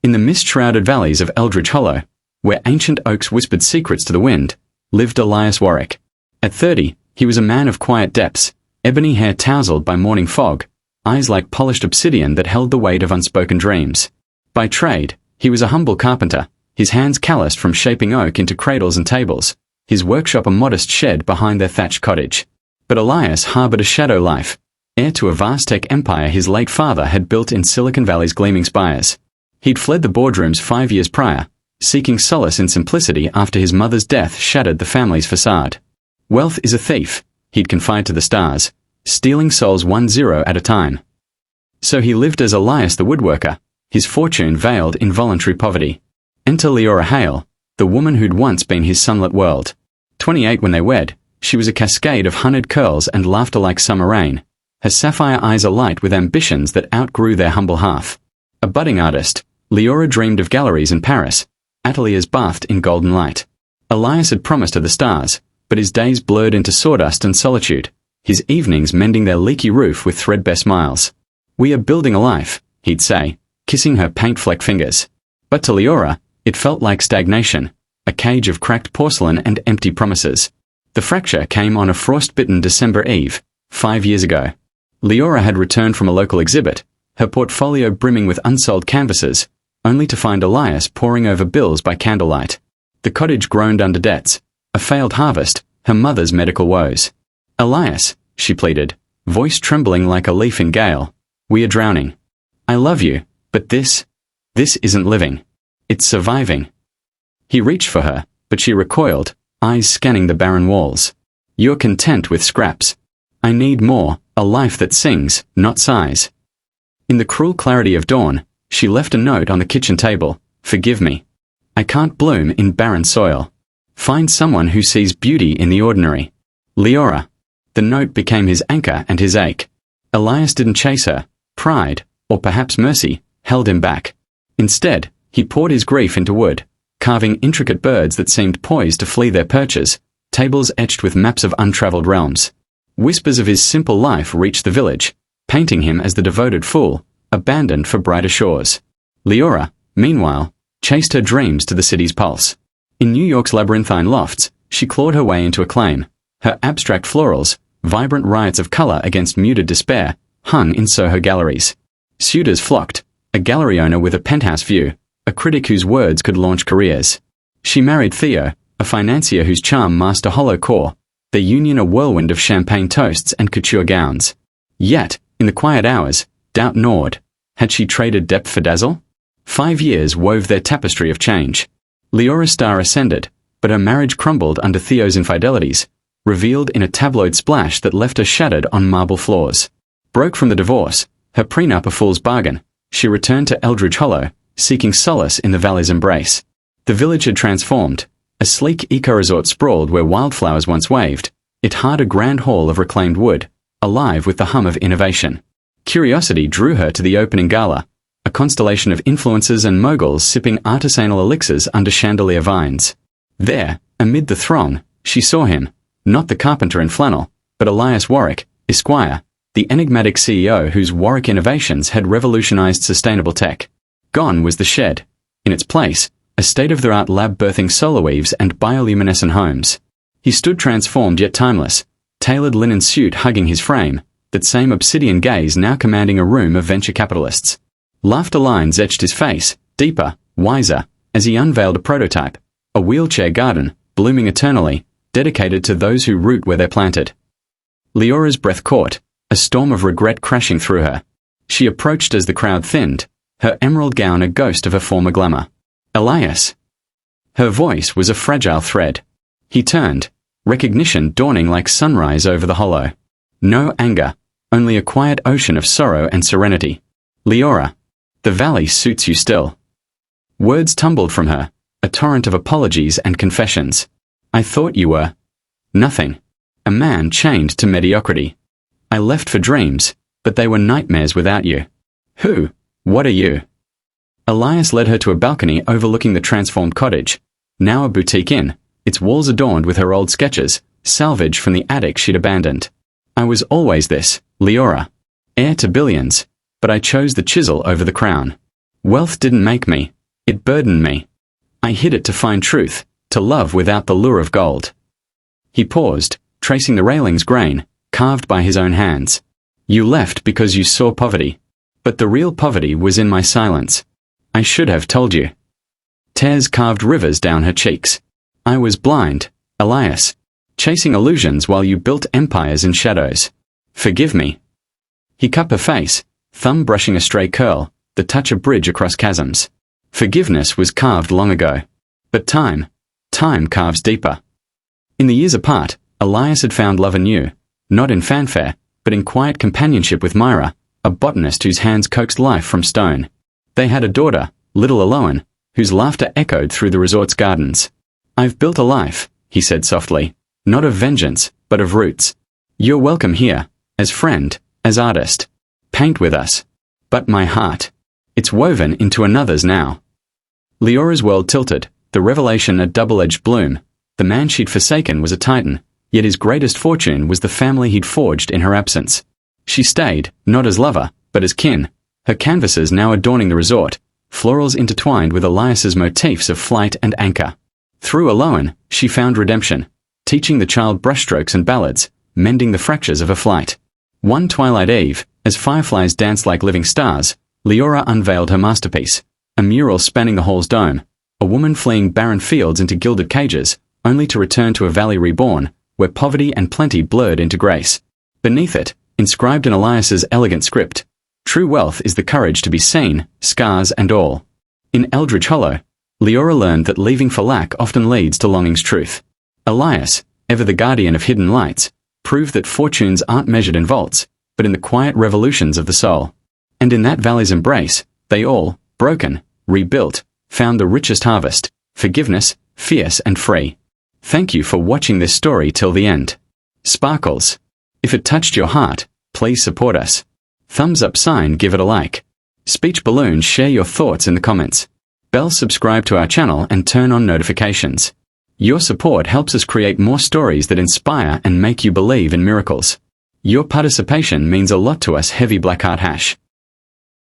In the mist-shrouded valleys of Eldridge Hollow, where ancient oaks whispered secrets to the wind, lived Elias Warwick. At 30, he was a man of quiet depths, ebony hair tousled by morning fog, eyes like polished obsidian that held the weight of unspoken dreams. By trade, he was a humble carpenter, his hands calloused from shaping oak into cradles and tables, his workshop a modest shed behind their thatched cottage. But Elias harbored a shadow life, heir to a vast tech empire his late father had built in Silicon Valley's gleaming spires. He'd fled the boardrooms 5 years prior, seeking solace in simplicity after his mother's death shattered the family's facade. Wealth is a thief, he'd confide to the stars, stealing souls 1-0 at a time. So he lived as Elias the woodworker, his fortune veiled in voluntary poverty. Enter Leora Hale, the woman who'd once been his sunlit world. 28 when they wed, she was a cascade of honeyed curls and laughter like summer rain, her sapphire eyes alight with ambitions that outgrew their humble half. A budding artist, Leora dreamed of galleries in Paris, ateliers bathed in golden light. Elias had promised her the stars, but his days blurred into sawdust and solitude, his evenings mending their leaky roof with threadbare smiles. "We are building a life," he'd say, kissing her paint-flecked fingers. But to Leora, it felt like stagnation, a cage of cracked porcelain and empty promises. The fracture came on a frost-bitten December eve, 5 years ago. Leora had returned from a local exhibit, her portfolio brimming with unsold canvases, only to find Elias poring over bills by candlelight. The cottage groaned under debts, a failed harvest, her mother's medical woes. "Elias," she pleaded, voice trembling like a leaf in gale, "we are drowning. I love you, but this isn't living. It's surviving." He reached for her, but she recoiled, eyes scanning the barren walls. "You're content with scraps. I need more, a life that sings, not sighs." In the cruel clarity of dawn, she left a note on the kitchen table. "Forgive me. I can't bloom in barren soil. Find someone who sees beauty in the ordinary. Leora." The note became his anchor and his ache. Elias didn't chase her. Pride, or perhaps mercy, held him back. Instead, he poured his grief into wood, carving intricate birds that seemed poised to flee their perches, tables etched with maps of untraveled realms. Whispers of his simple life reached the village, painting him as the devoted fool, abandoned for brighter shores. Leora, meanwhile, chased her dreams to the city's pulse. In New York's labyrinthine lofts, she clawed her way into acclaim. Her abstract florals, vibrant riots of color against muted despair, hung in Soho galleries. Suitors flocked, a gallery owner with a penthouse view, a critic whose words could launch careers. She married Theo, a financier whose charm masked a hollow core, their union a whirlwind of champagne toasts and couture gowns. Yet, in the quiet hours, doubt gnawed. Had she traded depth for dazzle? 5 years wove their tapestry of change. Leora's star ascended, but her marriage crumbled under Theo's infidelities, revealed in a tabloid splash that left her shattered on marble floors. Broke from the divorce, her prenup a fool's bargain, she returned to Eldridge Hollow, seeking solace in the valley's embrace. The village had transformed. A sleek eco-resort sprawled where wildflowers once waved, it hard a grand hall of reclaimed wood, alive with the hum of innovation. Curiosity drew her to the opening gala, a constellation of influencers and moguls sipping artisanal elixirs under chandelier vines. There, amid the throng, she saw him, not the carpenter in flannel, but Elias Warwick, Esquire, the enigmatic CEO whose Warwick innovations had revolutionized sustainable tech. Gone was the shed. In its place, a state-of-the-art lab birthing solar weaves and bioluminescent homes. He stood transformed yet timeless, tailored linen suit hugging his frame, that same obsidian gaze now commanding a room of venture capitalists. Laughter lines etched his face, deeper, wiser, as he unveiled a prototype, a wheelchair garden, blooming eternally, dedicated to those who root where they're planted. Leora's breath caught, a storm of regret crashing through her. She approached as the crowd thinned, her emerald gown a ghost of her former glamour. "Elias." Her voice was a fragile thread. He turned, recognition dawning like sunrise over the hollow. No anger, only a quiet ocean of sorrow and serenity. "Leora, the valley suits you still." Words tumbled from her, a torrent of apologies and confessions. "I thought you were nothing. A man chained to mediocrity. I left for dreams, but they were nightmares without you. Who? What are you?" Elias led her to a balcony overlooking the transformed cottage, now a boutique inn, its walls adorned with her old sketches, salvaged from the attic she'd abandoned. "I was always this, Leora. Heir to billions, but I chose the chisel over the crown. Wealth didn't make me, It burdened me. I hid it to find truth, to love without the lure of gold. He paused, tracing the railing's grain, carved by his own hands. You left because you saw poverty. But the real poverty was in my silence. I should have told you. Tears carved rivers down her cheeks. I was blind, Elias, chasing illusions while you built empires in shadows. Forgive me. He cupped her face, thumb brushing a stray curl, the touch a bridge across chasms. Forgiveness was carved long ago. But time carves deeper. In the years apart, Elias had found love anew, not in fanfare, but in quiet companionship with Myra, a botanist whose hands coaxed life from stone. They had a daughter, little Aloan, whose laughter echoed through the resort's gardens. I've built a life, he said softly, not of vengeance, but of roots. You're welcome here, as friend, as artist. Paint with us. But my heart. It's woven into another's now. Leora's world tilted, the revelation a double-edged bloom. The man she'd forsaken was a titan, yet his greatest fortune was the family he'd forged in her absence. She stayed, not as lover, but as kin, her canvases now adorning the resort, florals intertwined with Elias's motifs of flight and anchor. Through Aloan, she found redemption, teaching the child brushstrokes and ballads, mending the fractures of her flight. One twilight eve, as fireflies danced like living stars, Leora unveiled her masterpiece, a mural spanning the hall's dome, a woman fleeing barren fields into gilded cages, only to return to a valley reborn, where poverty and plenty blurred into grace. Beneath it, inscribed in Elias's elegant script, true wealth is the courage to be seen, scars and all. In Eldridge Hollow, Leora learned that leaving for lack often leads to longing's truth. Elias, ever the guardian of hidden lights, proved that fortunes aren't measured in vaults, but in the quiet revolutions of the soul. And in that valley's embrace, they all, broken, rebuilt, found the richest harvest, forgiveness, fierce and free. Thank you for watching this story till the end. Sparkles. If it touched your heart, please support us. Thumbs up sign, give it a like. Speech balloon, share your thoughts in the comments. Bell, subscribe to our channel and turn on notifications. Your support helps us create more stories that inspire and make you believe in miracles. Your participation means a lot to us. Heavy Blackheart #.